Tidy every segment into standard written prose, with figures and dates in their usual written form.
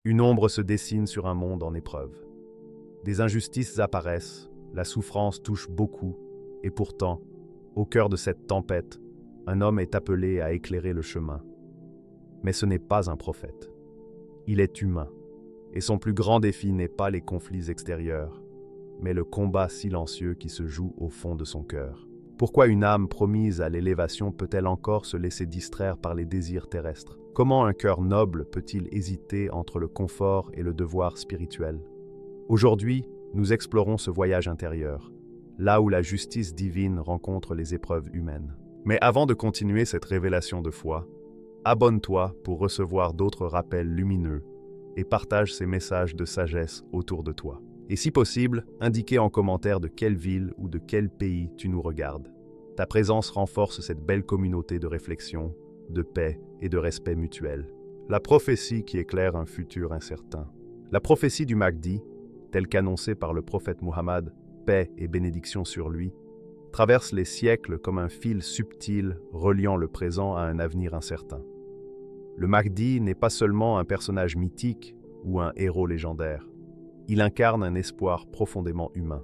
Une ombre se dessine sur un monde en épreuve. Des injustices apparaissent, la souffrance touche beaucoup, et pourtant, au cœur de cette tempête, un homme est appelé à éclairer le chemin. Mais ce n'est pas un prophète. Il est humain, et son plus grand défi n'est pas les conflits extérieurs, mais le combat silencieux qui se joue au fond de son cœur. Pourquoi une âme promise à l'élévation peut-elle encore se laisser distraire par les désirs terrestres? Comment un cœur noble peut-il hésiter entre le confort et le devoir spirituel? Aujourd'hui, nous explorons ce voyage intérieur, là où la justice divine rencontre les épreuves humaines. Mais avant de continuer cette révélation de foi, abonne-toi pour recevoir d'autres rappels lumineux et partage ces messages de sagesse autour de toi. Et si possible, indiquez en commentaire de quelle ville ou de quel pays tu nous regardes. Ta présence renforce cette belle communauté de réflexion, de paix et de respect mutuel. La prophétie qui éclaire un futur incertain. La prophétie du Mahdi, telle qu'annoncée par le prophète Muhammad, paix et bénédiction sur lui, traverse les siècles comme un fil subtil reliant le présent à un avenir incertain. Le Mahdi n'est pas seulement un personnage mythique ou un héros légendaire. Il incarne un espoir profondément humain,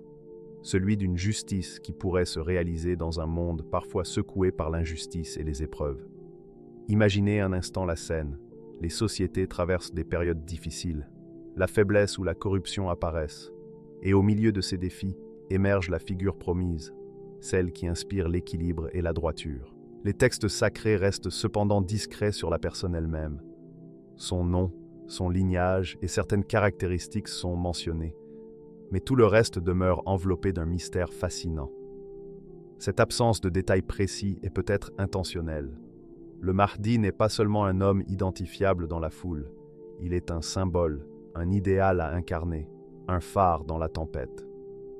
celui d'une justice qui pourrait se réaliser dans un monde parfois secoué par l'injustice et les épreuves. Imaginez un instant la scène. Les sociétés traversent des périodes difficiles. La faiblesse ou la corruption apparaissent. Et au milieu de ces défis, émerge la figure promise, celle qui inspire l'équilibre et la droiture. Les textes sacrés restent cependant discrets sur la personne elle-même. Son nom, son lignage et certaines caractéristiques sont mentionnées, mais tout le reste demeure enveloppé d'un mystère fascinant. Cette absence de détails précis est peut-être intentionnelle. Le Mahdi n'est pas seulement un homme identifiable dans la foule, il est un symbole, un idéal à incarner, un phare dans la tempête.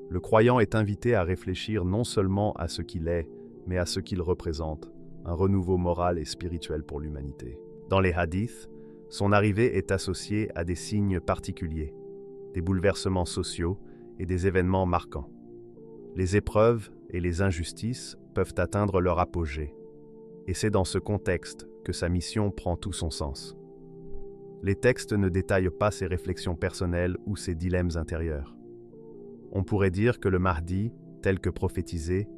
Le croyant est invité à réfléchir non seulement à ce qu'il est, mais à ce qu'il représente, un renouveau moral et spirituel pour l'humanité. Dans les hadiths, son arrivée est associée à des signes particuliers, des bouleversements sociaux et des événements marquants. Les épreuves et les injustices peuvent atteindre leur apogée, et c'est dans ce contexte que sa mission prend tout son sens. Les textes ne détaillent pas ses réflexions personnelles ou ses dilemmes intérieurs. On pourrait dire que le Mahdi, tel que prophétisé,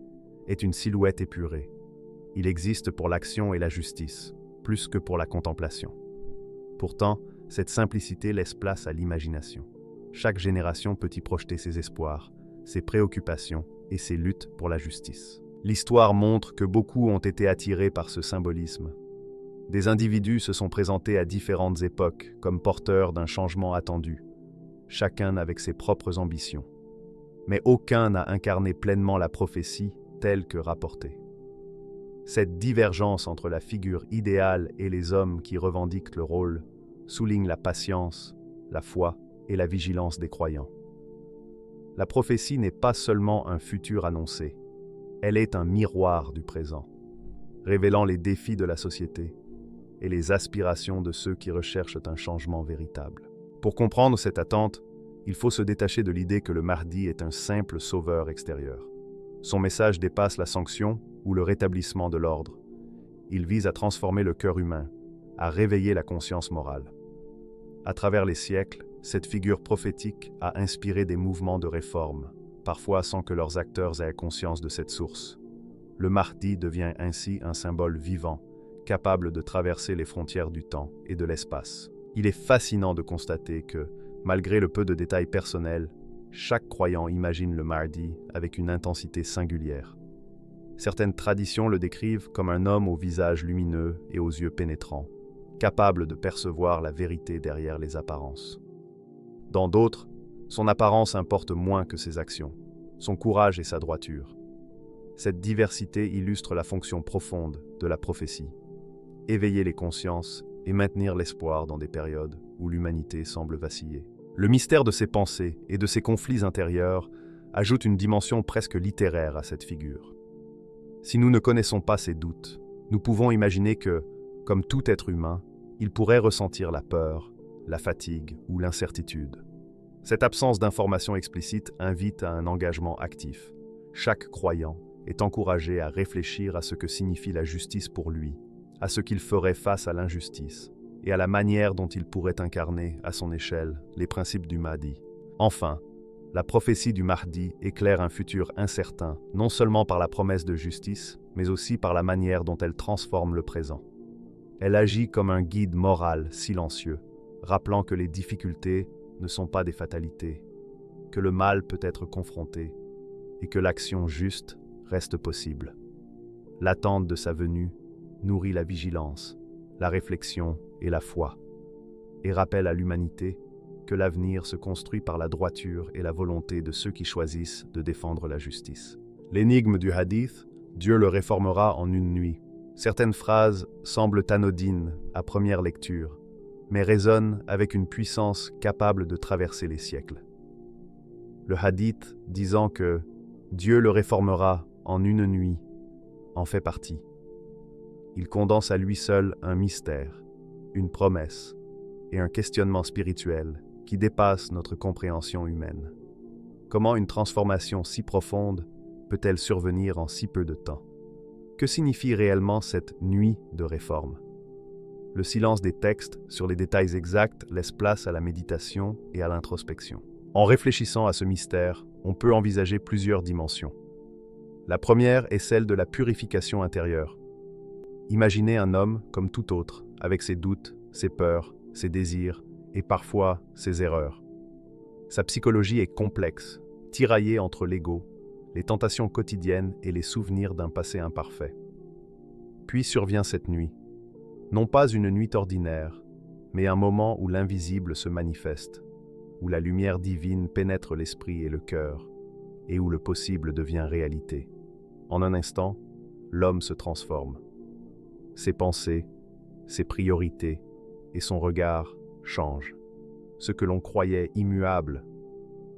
est une silhouette épurée. Il existe pour l'action et la justice, plus que pour la contemplation. Pourtant, cette simplicité laisse place à l'imagination. Chaque génération peut y projeter ses espoirs, ses préoccupations et ses luttes pour la justice. L'histoire montre que beaucoup ont été attirés par ce symbolisme. Des individus se sont présentés à différentes époques comme porteurs d'un changement attendu, chacun avec ses propres ambitions. Mais aucun n'a incarné pleinement la prophétie telle que rapportée. Cette divergence entre la figure idéale et les hommes qui revendiquent le rôle souligne la patience, la foi et la vigilance des croyants. La prophétie n'est pas seulement un futur annoncé, elle est un miroir du présent, révélant les défis de la société et les aspirations de ceux qui recherchent un changement véritable. Pour comprendre cette attente, il faut se détacher de l'idée que le Mahdi est un simple sauveur extérieur. Son message dépasse la sanction ou le rétablissement de l'ordre. Il vise à transformer le cœur humain, à réveiller la conscience morale. À travers les siècles, cette figure prophétique a inspiré des mouvements de réforme, parfois sans que leurs acteurs aient conscience de cette source. Le Mahdi devient ainsi un symbole vivant, capable de traverser les frontières du temps et de l'espace. Il est fascinant de constater que, malgré le peu de détails personnels, chaque croyant imagine le Mahdi avec une intensité singulière. Certaines traditions le décrivent comme un homme au visage lumineux et aux yeux pénétrants, capable de percevoir la vérité derrière les apparences. Dans d'autres, son apparence importe moins que ses actions, son courage et sa droiture. Cette diversité illustre la fonction profonde de la prophétie, éveiller les consciences et maintenir l'espoir dans des périodes où l'humanité semble vaciller. Le mystère de ses pensées et de ses conflits intérieurs ajoute une dimension presque littéraire à cette figure. Si nous ne connaissons pas ses doutes, nous pouvons imaginer que, comme tout être humain, il pourrait ressentir la peur, la fatigue ou l'incertitude. Cette absence d'informations explicites invite à un engagement actif. Chaque croyant est encouragé à réfléchir à ce que signifie la justice pour lui, à ce qu'il ferait face à l'injustice et à la manière dont il pourrait incarner, à son échelle, les principes du Mahdi. Enfin, la prophétie du Mahdi éclaire un futur incertain, non seulement par la promesse de justice, mais aussi par la manière dont elle transforme le présent. Elle agit comme un guide moral silencieux, rappelant que les difficultés ne sont pas des fatalités, que le mal peut être confronté et que l'action juste reste possible. L'attente de sa venue nourrit la vigilance, la réflexion et la foi, et rappelle à l'humanité que l'avenir se construit par la droiture et la volonté de ceux qui choisissent de défendre la justice. L'énigme du hadith, Dieu le réformera en une nuit. Certaines phrases semblent anodines à première lecture, mais résonnent avec une puissance capable de traverser les siècles. Le hadith disant que Dieu le réformera en une nuit en fait partie. Il condense à lui seul un mystère, une promesse et un questionnement spirituel qui dépasse notre compréhension humaine. Comment une transformation si profonde peut-elle survenir en si peu de temps? Que signifie réellement cette nuit de réforme? Le silence des textes sur les détails exacts laisse place à la méditation et à l'introspection. En réfléchissant à ce mystère, on peut envisager plusieurs dimensions. La première est celle de la purification intérieure. Imaginez un homme comme tout autre, avec ses doutes, ses peurs, ses désirs et parfois ses erreurs. Sa psychologie est complexe, tiraillée entre l'ego, les tentations quotidiennes et les souvenirs d'un passé imparfait. Puis survient cette nuit. Non pas une nuit ordinaire, mais un moment où l'invisible se manifeste, où la lumière divine pénètre l'esprit et le cœur, et où le possible devient réalité. En un instant, l'homme se transforme. Ses pensées, ses priorités et son regard changent. Ce que l'on croyait immuable,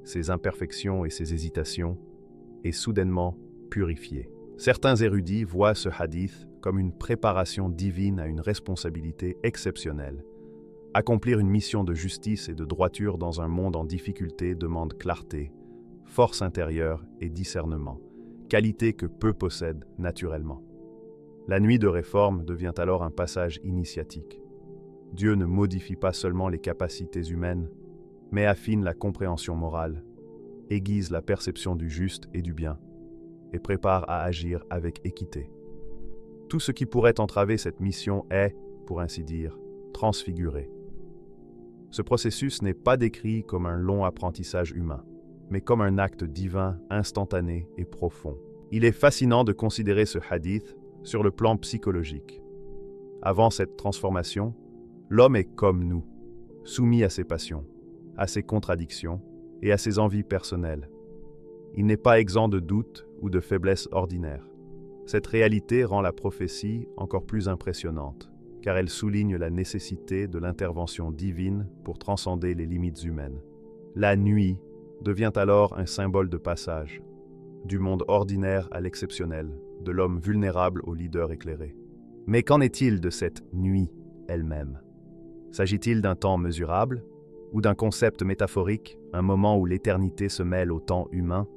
ses imperfections et ses hésitations, est soudainement purifié. Certains érudits voient ce hadith comme une préparation divine à une responsabilité exceptionnelle. Accomplir une mission de justice et de droiture dans un monde en difficulté demande clarté, force intérieure et discernement, qualité que peu possèdent naturellement. La nuit de réforme devient alors un passage initiatique. Dieu ne modifie pas seulement les capacités humaines, mais affine la compréhension morale, aiguise la perception du juste et du bien, et prépare à agir avec équité. Tout ce qui pourrait entraver cette mission est, pour ainsi dire, transfiguré. Ce processus n'est pas décrit comme un long apprentissage humain, mais comme un acte divin, instantané et profond. Il est fascinant de considérer ce hadith sur le plan psychologique. Avant cette transformation, l'homme est comme nous, soumis à ses passions, à ses contradictions et à ses envies personnelles. Il n'est pas exempt de doutes ou de faiblesses ordinaires. Cette réalité rend la prophétie encore plus impressionnante, car elle souligne la nécessité de l'intervention divine pour transcender les limites humaines. La nuit devient alors un symbole de passage, du monde ordinaire à l'exceptionnel, de l'homme vulnérable au leader éclairé. Mais qu'en est-il de cette nuit elle-même? S'agit-il d'un temps mesurable ou d'un concept métaphorique, un moment où l'éternité se mêle au temps humain?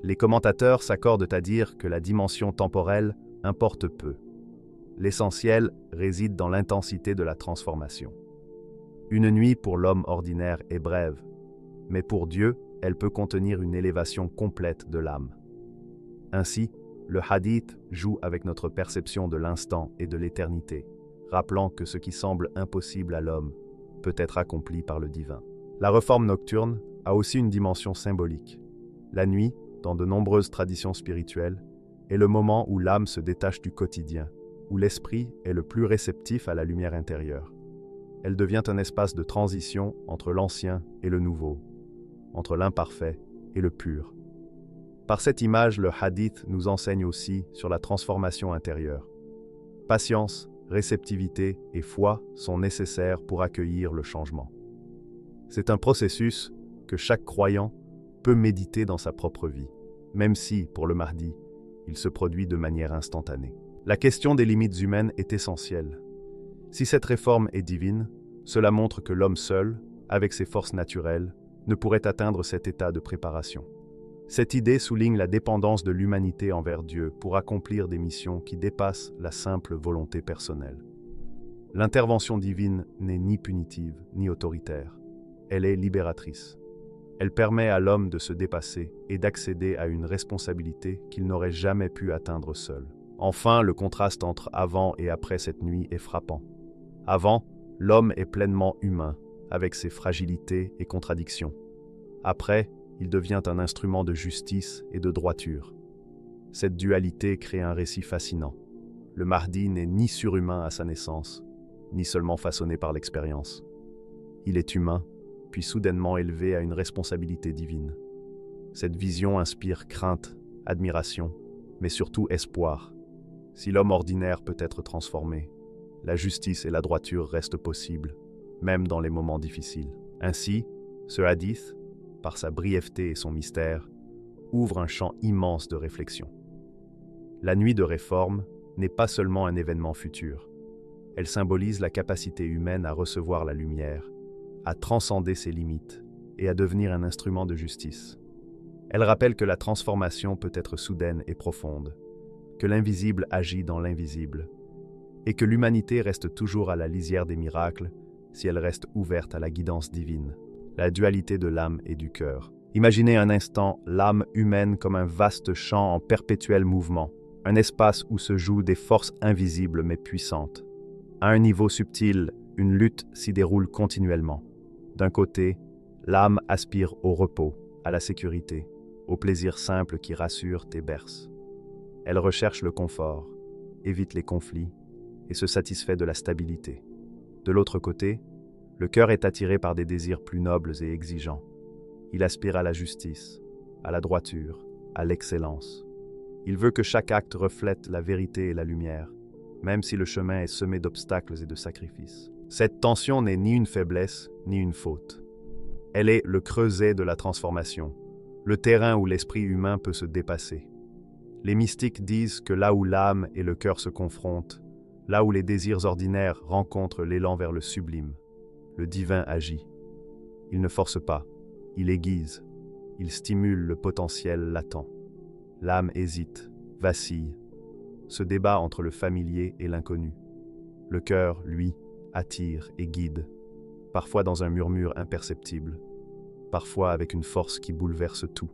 Les commentateurs s'accordent à dire que la dimension temporelle importe peu. L'essentiel réside dans l'intensité de la transformation. Une nuit pour l'homme ordinaire est brève, mais pour Dieu, elle peut contenir une élévation complète de l'âme. Ainsi, le hadith joue avec notre perception de l'instant et de l'éternité, rappelant que ce qui semble impossible à l'homme peut être accompli par le divin. La réforme nocturne a aussi une dimension symbolique. La nuit, dans de nombreuses traditions spirituelles, est le moment où l'âme se détache du quotidien, où l'esprit est le plus réceptif à la lumière intérieure. Elle devient un espace de transition entre l'ancien et le nouveau, entre l'imparfait et le pur. Par cette image, le hadith nous enseigne aussi sur la transformation intérieure. Patience, réceptivité et foi sont nécessaires pour accueillir le changement. C'est un processus que chaque croyant peut méditer dans sa propre vie, même si, pour le Mahdi, il se produit de manière instantanée. La question des limites humaines est essentielle. Si cette réforme est divine, cela montre que l'homme seul, avec ses forces naturelles, ne pourrait atteindre cet état de préparation. Cette idée souligne la dépendance de l'humanité envers Dieu pour accomplir des missions qui dépassent la simple volonté personnelle. L'intervention divine n'est ni punitive, ni autoritaire. Elle est libératrice. Elle permet à l'homme de se dépasser et d'accéder à une responsabilité qu'il n'aurait jamais pu atteindre seul. Enfin, le contraste entre avant et après cette nuit est frappant. Avant, l'homme est pleinement humain, avec ses fragilités et contradictions. Après, il devient un instrument de justice et de droiture. Cette dualité crée un récit fascinant. Le Mahdi n'est ni surhumain à sa naissance, ni seulement façonné par l'expérience. Il est humain, puis soudainement élevé à une responsabilité divine. Cette vision inspire crainte, admiration, mais surtout espoir. Si l'homme ordinaire peut être transformé, la justice et la droiture restent possibles, même dans les moments difficiles. Ainsi, ce hadith, par sa brièveté et son mystère, ouvre un champ immense de réflexion. La nuit de réforme n'est pas seulement un événement futur. Elle symbolise la capacité humaine à recevoir la lumière, à transcender ses limites et à devenir un instrument de justice. Elle rappelle que la transformation peut être soudaine et profonde, que l'invisible agit dans l'invisible, et que l'humanité reste toujours à la lisière des miracles si elle reste ouverte à la guidance divine. La dualité de l'âme et du cœur. Imaginez un instant l'âme humaine comme un vaste champ en perpétuel mouvement, un espace où se jouent des forces invisibles mais puissantes. À un niveau subtil, une lutte s'y déroule continuellement. D'un côté, l'âme aspire au repos, à la sécurité, au plaisir simple qui rassure et berce. Elle recherche le confort, évite les conflits et se satisfait de la stabilité. De l'autre côté, le cœur est attiré par des désirs plus nobles et exigeants. Il aspire à la justice, à la droiture, à l'excellence. Il veut que chaque acte reflète la vérité et la lumière, même si le chemin est semé d'obstacles et de sacrifices. Cette tension n'est ni une faiblesse, ni une faute. Elle est le creuset de la transformation, le terrain où l'esprit humain peut se dépasser. Les mystiques disent que là où l'âme et le cœur se confrontent, là où les désirs ordinaires rencontrent l'élan vers le sublime, le divin agit. Il ne force pas, il aiguise, il stimule le potentiel latent. L'âme hésite, vacille, se débat entre le familier et l'inconnu. Le cœur, lui, attire et guide, parfois dans un murmure imperceptible, parfois avec une force qui bouleverse tout.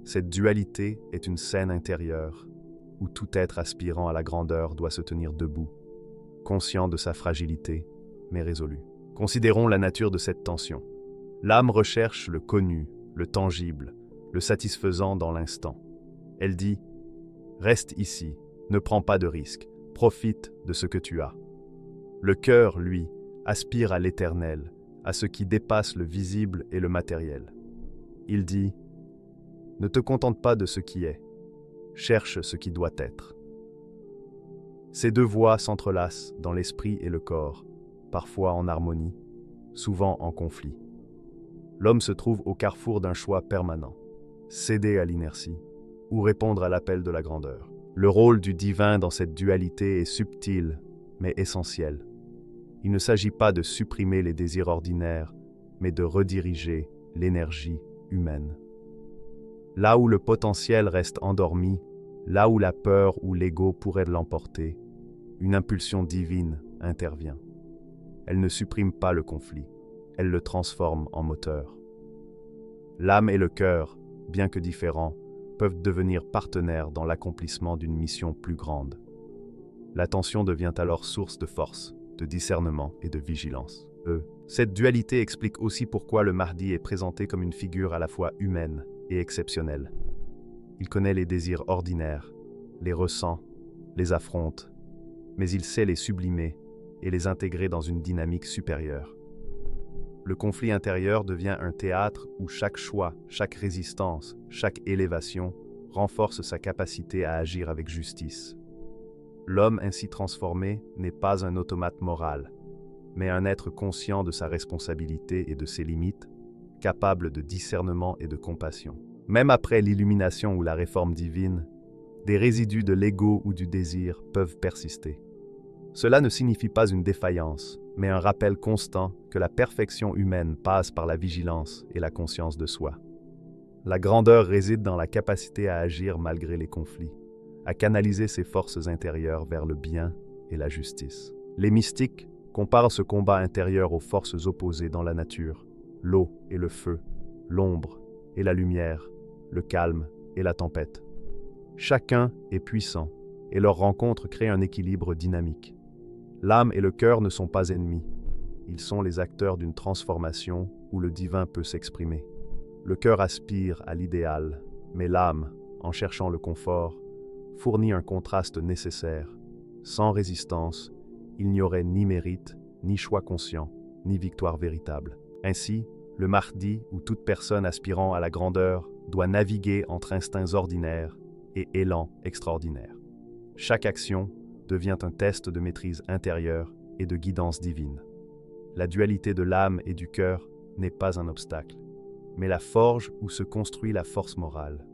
Cette dualité est une scène intérieure où tout être aspirant à la grandeur doit se tenir debout, conscient de sa fragilité, mais résolu. Considérons la nature de cette tension. L'âme recherche le connu, le tangible, le satisfaisant dans l'instant. Elle dit « Reste ici, ne prends pas de risques, profite de ce que tu as ». Le cœur, lui, aspire à l'éternel, à ce qui dépasse le visible et le matériel. Il dit « Ne te contente pas de ce qui est, cherche ce qui doit être ». Ces deux voies s'entrelacent dans l'esprit et le corps, parfois en harmonie, souvent en conflit. L'homme se trouve au carrefour d'un choix permanent, céder à l'inertie ou répondre à l'appel de la grandeur. Le rôle du divin dans cette dualité est subtil, mais essentiel. Il ne s'agit pas de supprimer les désirs ordinaires, mais de rediriger l'énergie humaine. Là où le potentiel reste endormi, là où la peur ou l'ego pourraient l'emporter, une impulsion divine intervient. Elle ne supprime pas le conflit, elle le transforme en moteur. L'âme et le cœur, bien que différents, peuvent devenir partenaires dans l'accomplissement d'une mission plus grande. L'attention devient alors source de force, de discernement et de vigilance. Cette dualité explique aussi pourquoi le Mahdi est présenté comme une figure à la fois humaine et exceptionnelle. Il connaît les désirs ordinaires, les ressent, les affronte, mais il sait les sublimer et les intégrer dans une dynamique supérieure. Le conflit intérieur devient un théâtre où chaque choix, chaque résistance, chaque élévation renforce sa capacité à agir avec justice. L'homme ainsi transformé n'est pas un automate moral, mais un être conscient de sa responsabilité et de ses limites, capable de discernement et de compassion. Même après l'illumination ou la réforme divine, des résidus de l'ego ou du désir peuvent persister. Cela ne signifie pas une défaillance, mais un rappel constant que la perfection humaine passe par la vigilance et la conscience de soi. La grandeur réside dans la capacité à agir malgré les conflits, à canaliser ses forces intérieures vers le bien et la justice. Les mystiques comparent ce combat intérieur aux forces opposées dans la nature, l'eau et le feu, l'ombre et la lumière, le calme et la tempête. Chacun est puissant, et leur rencontre crée un équilibre dynamique. L'âme et le cœur ne sont pas ennemis. Ils sont les acteurs d'une transformation où le divin peut s'exprimer. Le cœur aspire à l'idéal, mais l'âme, en cherchant le confort, fournit un contraste nécessaire. Sans résistance, il n'y aurait ni mérite, ni choix conscient, ni victoire véritable. Ainsi, le mardi où toute personne aspirant à la grandeur doit naviguer entre instincts ordinaires et élans extraordinaires. Chaque action devient un test de maîtrise intérieure et de guidance divine. La dualité de l'âme et du cœur n'est pas un obstacle, mais la forge où se construit la force morale.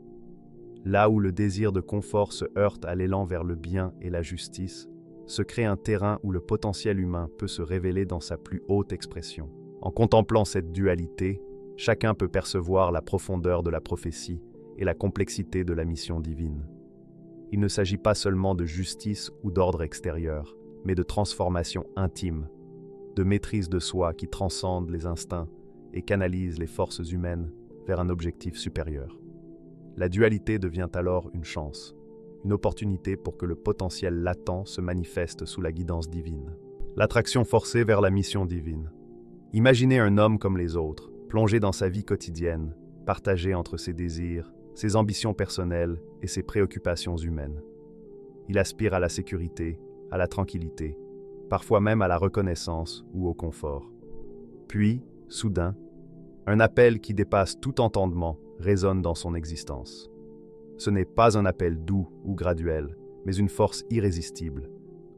Là où le désir de confort se heurte à l'élan vers le bien et la justice, se crée un terrain où le potentiel humain peut se révéler dans sa plus haute expression. En contemplant cette dualité, chacun peut percevoir la profondeur de la prophétie et la complexité de la mission divine. Il ne s'agit pas seulement de justice ou d'ordre extérieur, mais de transformation intime, de maîtrise de soi qui transcende les instincts et canalise les forces humaines vers un objectif supérieur. La dualité devient alors une chance, une opportunité pour que le potentiel latent se manifeste sous la guidance divine. L'attraction forcée vers la mission divine. Imaginez un homme comme les autres, plongé dans sa vie quotidienne, partagé entre ses désirs, ses ambitions personnelles et ses préoccupations humaines. Il aspire à la sécurité, à la tranquillité, parfois même à la reconnaissance ou au confort. Puis, soudain, un appel qui dépasse tout entendement résonne dans son existence. Ce n'est pas un appel doux ou graduel, mais une force irrésistible,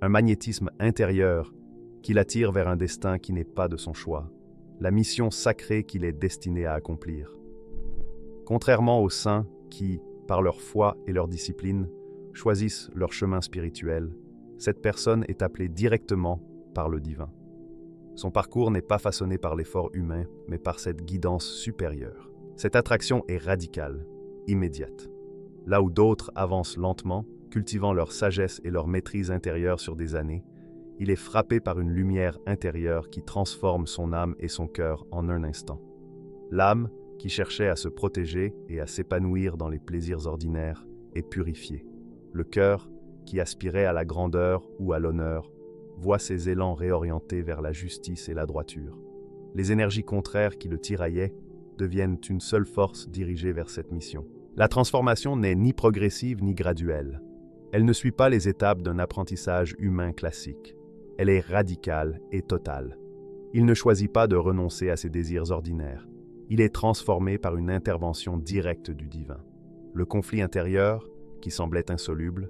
un magnétisme intérieur qui l'attire vers un destin qui n'est pas de son choix, la mission sacrée qu'il est destiné à accomplir. Contrairement aux saints qui, par leur foi et leur discipline, choisissent leur chemin spirituel, cette personne est appelée directement par le divin. Son parcours n'est pas façonné par l'effort humain, mais par cette guidance supérieure. Cette attraction est radicale, immédiate. Là où d'autres avancent lentement, cultivant leur sagesse et leur maîtrise intérieure sur des années, il est frappé par une lumière intérieure qui transforme son âme et son cœur en un instant. L'âme, qui cherchait à se protéger et à s'épanouir dans les plaisirs ordinaires, est purifiée. Le cœur, qui aspirait à la grandeur ou à l'honneur, voit ses élans réorientés vers la justice et la droiture. Les énergies contraires qui le tiraillaient deviennent une seule force dirigée vers cette mission. La transformation n'est ni progressive ni graduelle. Elle ne suit pas les étapes d'un apprentissage humain classique. Elle est radicale et totale. Il ne choisit pas de renoncer à ses désirs ordinaires. Il est transformé par une intervention directe du divin. Le conflit intérieur, qui semblait insoluble,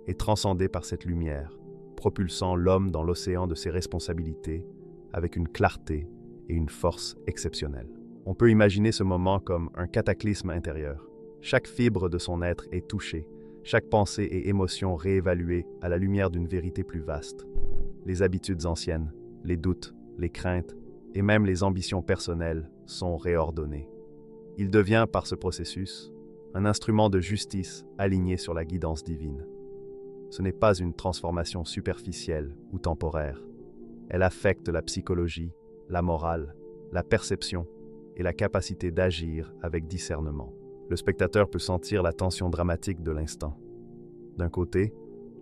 est transcendé par cette lumière, propulsant l'homme dans l'océan de ses responsabilités avec une clarté et une force exceptionnelles. On peut imaginer ce moment comme un cataclysme intérieur. Chaque fibre de son être est touchée, chaque pensée et émotion réévaluée à la lumière d'une vérité plus vaste. Les habitudes anciennes, les doutes, les craintes et même les ambitions personnelles sont réordonnées. Il devient, par ce processus, un instrument de justice aligné sur la guidance divine. Ce n'est pas une transformation superficielle ou temporaire. Elle affecte la psychologie, la morale, la perception et la capacité d'agir avec discernement. Le spectateur peut sentir la tension dramatique de l'instant. D'un côté,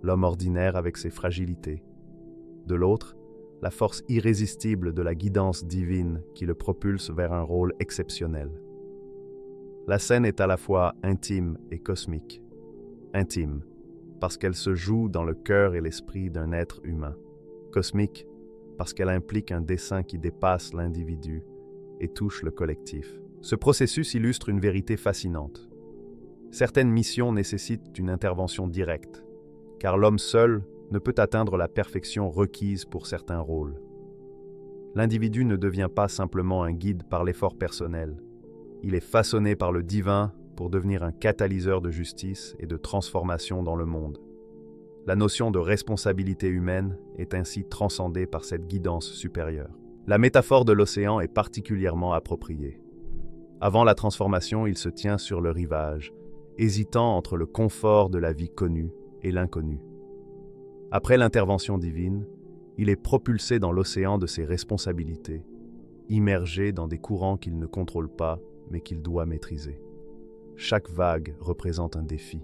l'homme ordinaire avec ses fragilités. De l'autre, la force irrésistible de la guidance divine qui le propulse vers un rôle exceptionnel. La scène est à la fois intime et cosmique. Intime, parce qu'elle se joue dans le cœur et l'esprit d'un être humain. Cosmique, parce qu'elle implique un dessein qui dépasse l'individu et touche le collectif. Ce processus illustre une vérité fascinante. Certaines missions nécessitent une intervention directe, car l'homme seul ne peut atteindre la perfection requise pour certains rôles. L'individu ne devient pas simplement un guide par l'effort personnel. Il est façonné par le divin pour devenir un catalyseur de justice et de transformation dans le monde. La notion de responsabilité humaine est ainsi transcendée par cette guidance supérieure. La métaphore de l'océan est particulièrement appropriée. Avant la transformation, il se tient sur le rivage, hésitant entre le confort de la vie connue et l'inconnu. Après l'intervention divine, Il est propulsé dans l'océan de ses responsabilités, immergé dans des courants qu'il ne contrôle pas, mais qu'il doit maîtriser. Chaque vague représente un défi,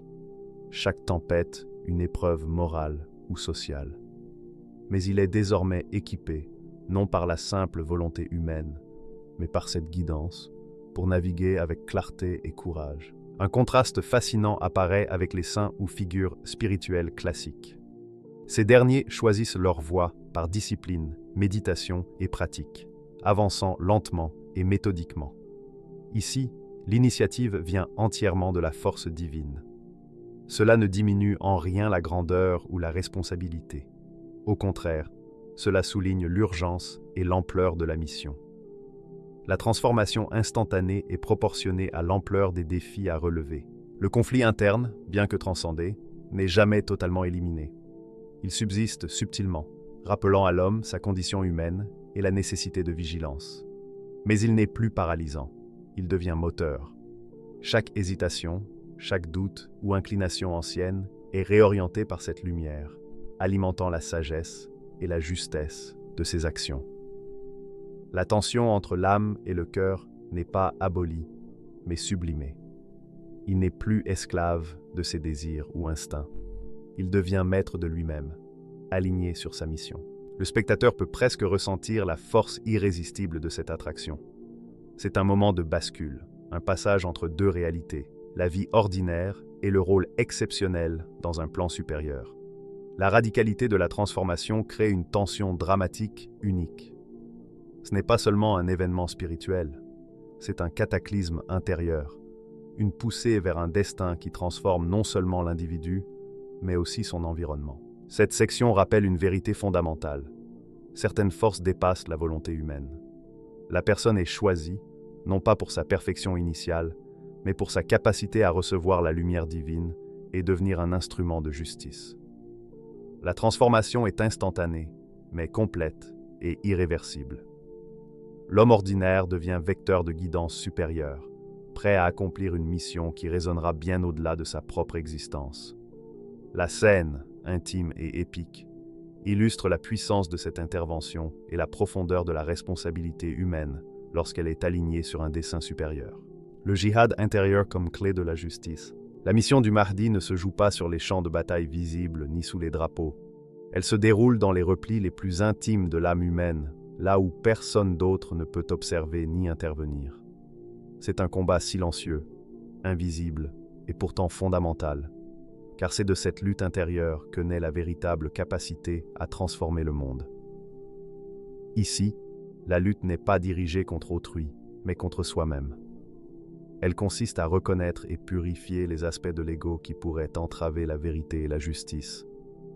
chaque tempête une épreuve morale ou sociale. Mais il est désormais équipé, non par la simple volonté humaine, mais par cette guidance, pour naviguer avec clarté et courage. Un contraste fascinant apparaît avec les saints ou figures spirituelles classiques. Ces derniers choisissent leur voie par discipline, méditation et pratique, avançant lentement et méthodiquement. Ici, l'initiative vient entièrement de la force divine. Cela ne diminue en rien la grandeur ou la responsabilité. Au contraire, cela souligne l'urgence et l'ampleur de la mission. La transformation instantanée est proportionnée à l'ampleur des défis à relever. Le conflit interne, bien que transcendé, n'est jamais totalement éliminé. Il subsiste subtilement, rappelant à l'homme sa condition humaine et la nécessité de vigilance. Mais il n'est plus paralysant, il devient moteur. Chaque hésitation, chaque doute ou inclination ancienne est réorientée par cette lumière, alimentant la sagesse et la justesse de ses actions. La tension entre l'âme et le cœur n'est pas abolie, mais sublimée. Il n'est plus esclave de ses désirs ou instincts. Il devient maître de lui-même, aligné sur sa mission. Le spectateur peut presque ressentir la force irrésistible de cette attraction. C'est un moment de bascule, un passage entre deux réalités, la vie ordinaire et le rôle exceptionnel dans un plan supérieur. La radicalité de la transformation crée une tension dramatique unique. Ce n'est pas seulement un événement spirituel, c'est un cataclysme intérieur, une poussée vers un destin qui transforme non seulement l'individu, mais aussi son environnement. Cette section rappelle une vérité fondamentale. Certaines forces dépassent la volonté humaine. La personne est choisie, non pas pour sa perfection initiale, mais pour sa capacité à recevoir la lumière divine et devenir un instrument de justice. La transformation est instantanée, mais complète et irréversible. L'homme ordinaire devient vecteur de guidance supérieure, prêt à accomplir une mission qui résonnera bien au-delà de sa propre existence. La scène, intime et épique, illustre la puissance de cette intervention et la profondeur de la responsabilité humaine lorsqu'elle est alignée sur un dessein supérieur. Le djihad intérieur comme clé de la justice. La mission du Mahdi ne se joue pas sur les champs de bataille visibles ni sous les drapeaux. Elle se déroule dans les replis les plus intimes de l'âme humaine, là où personne d'autre ne peut observer ni intervenir. C'est un combat silencieux, invisible et pourtant fondamental, car c'est de cette lutte intérieure que naît la véritable capacité à transformer le monde. Ici, la lutte n'est pas dirigée contre autrui, mais contre soi-même. Elle consiste à reconnaître et purifier les aspects de l'ego qui pourraient entraver la vérité et la justice,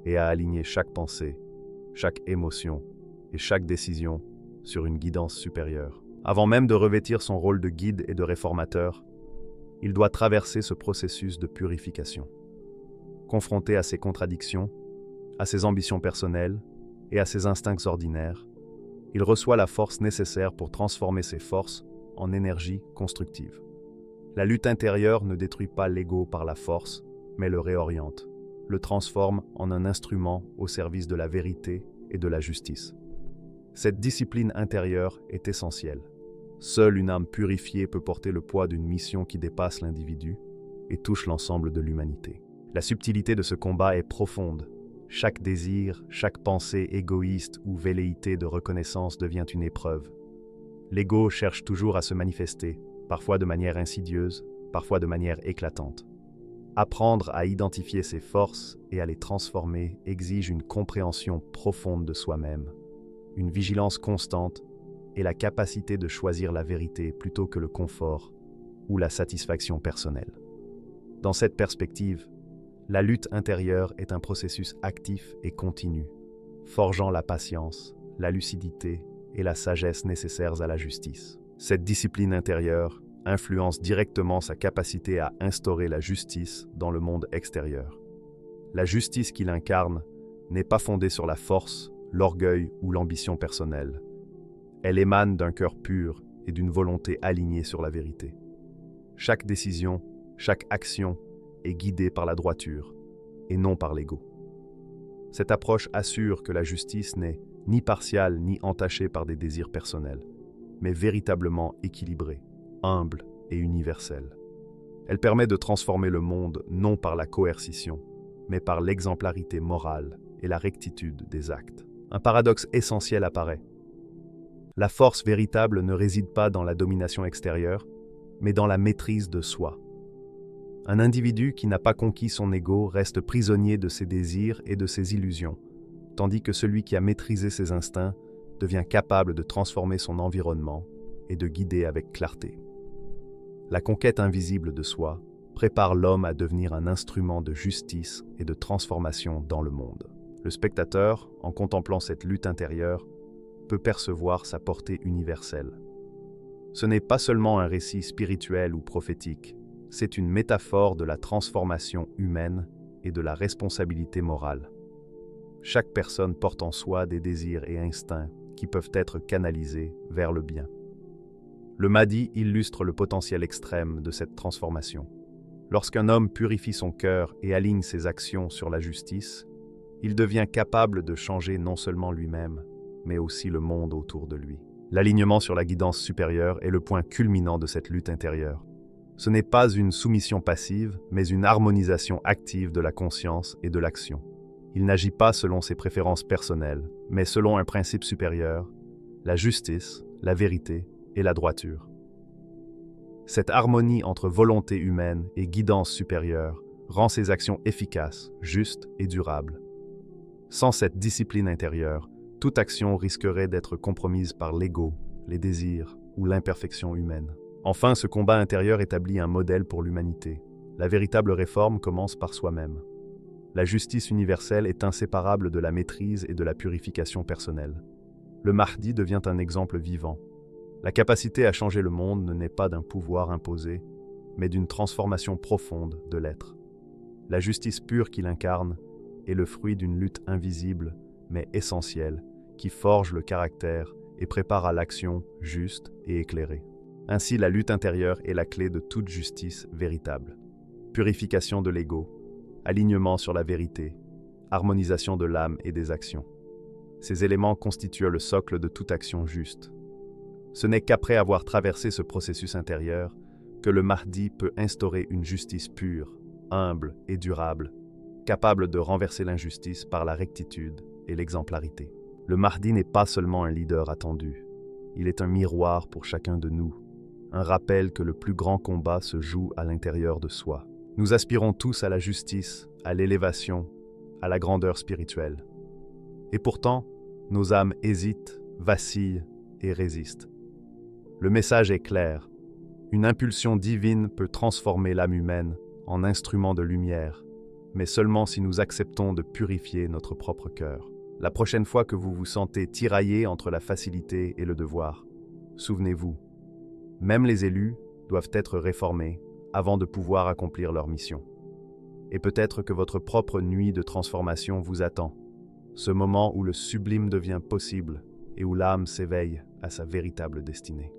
et à aligner chaque pensée, chaque émotion et chaque décision sur une guidance supérieure. Avant même de revêtir son rôle de guide et de réformateur, il doit traverser ce processus de purification. Confronté à ses contradictions, à ses ambitions personnelles et à ses instincts ordinaires, il reçoit la force nécessaire pour transformer ses forces en énergie constructive. La lutte intérieure ne détruit pas l'ego par la force, mais le réoriente, le transforme en un instrument au service de la vérité et de la justice. Cette discipline intérieure est essentielle. Seule une âme purifiée peut porter le poids d'une mission qui dépasse l'individu et touche l'ensemble de l'humanité. La subtilité de ce combat est profonde. Chaque désir, chaque pensée égoïste ou velléité de reconnaissance devient une épreuve. L'ego cherche toujours à se manifester, parfois de manière insidieuse, parfois de manière éclatante. Apprendre à identifier ses forces et à les transformer exige une compréhension profonde de soi-même, une vigilance constante et la capacité de choisir la vérité plutôt que le confort ou la satisfaction personnelle. Dans cette perspective, la lutte intérieure est un processus actif et continu, forgeant la patience, la lucidité et la sagesse nécessaires à la justice. Cette discipline intérieure influence directement sa capacité à instaurer la justice dans le monde extérieur. La justice qu'il incarne n'est pas fondée sur la force, l'orgueil ou l'ambition personnelle. Elle émane d'un cœur pur et d'une volonté alignée sur la vérité. Chaque décision, chaque action est guidée par la droiture et non par l'ego. Cette approche assure que la justice n'est ni partiale ni entachée par des désirs personnels, mais véritablement équilibrée, humble et universelle. Elle permet de transformer le monde non par la coercition, mais par l'exemplarité morale et la rectitude des actes. Un paradoxe essentiel apparaît. La force véritable ne réside pas dans la domination extérieure, mais dans la maîtrise de soi. Un individu qui n'a pas conquis son ego reste prisonnier de ses désirs et de ses illusions, tandis que celui qui a maîtrisé ses instincts devient capable de transformer son environnement et de guider avec clarté. La conquête invisible de soi prépare l'homme à devenir un instrument de justice et de transformation dans le monde. Le spectateur, en contemplant cette lutte intérieure, peut percevoir sa portée universelle. Ce n'est pas seulement un récit spirituel ou prophétique, c'est une métaphore de la transformation humaine et de la responsabilité morale. Chaque personne porte en soi des désirs et instincts qui peuvent être canalisés vers le bien. Le Mahdi illustre le potentiel extrême de cette transformation. Lorsqu'un homme purifie son cœur et aligne ses actions sur la justice, il devient capable de changer non seulement lui-même, mais aussi le monde autour de lui. L'alignement sur la guidance supérieure est le point culminant de cette lutte intérieure. Ce n'est pas une soumission passive, mais une harmonisation active de la conscience et de l'action. Il n'agit pas selon ses préférences personnelles, mais selon un principe supérieur, la justice, la vérité et la droiture. Cette harmonie entre volonté humaine et guidance supérieure rend ses actions efficaces, justes et durables. Sans cette discipline intérieure, toute action risquerait d'être compromise par l'ego, les désirs ou l'imperfection humaine. Enfin, ce combat intérieur établit un modèle pour l'humanité. La véritable réforme commence par soi-même. La justice universelle est inséparable de la maîtrise et de la purification personnelle. Le Mahdi devient un exemple vivant. La capacité à changer le monde ne naît pas d'un pouvoir imposé, mais d'une transformation profonde de l'être. La justice pure qu'il incarne est le fruit d'une lutte invisible, mais essentielle, qui forge le caractère et prépare à l'action juste et éclairée. Ainsi, la lutte intérieure est la clé de toute justice véritable. Purification de l'ego, alignement sur la vérité, harmonisation de l'âme et des actions. Ces éléments constituent le socle de toute action juste. Ce n'est qu'après avoir traversé ce processus intérieur que le Mahdi peut instaurer une justice pure, humble et durable, capable de renverser l'injustice par la rectitude et l'exemplarité. Le Mahdi n'est pas seulement un leader attendu, il est un miroir pour chacun de nous, un rappel que le plus grand combat se joue à l'intérieur de soi. Nous aspirons tous à la justice, à l'élévation, à la grandeur spirituelle. Et pourtant, nos âmes hésitent, vacillent et résistent. Le message est clair. Une impulsion divine peut transformer l'âme humaine en instrument de lumière, mais seulement si nous acceptons de purifier notre propre cœur. La prochaine fois que vous vous sentez tiraillé entre la facilité et le devoir, souvenez-vous, même les élus doivent être réformés avant de pouvoir accomplir leur mission. Et peut-être que votre propre nuit de transformation vous attend, ce moment où le sublime devient possible et où l'âme s'éveille à sa véritable destinée.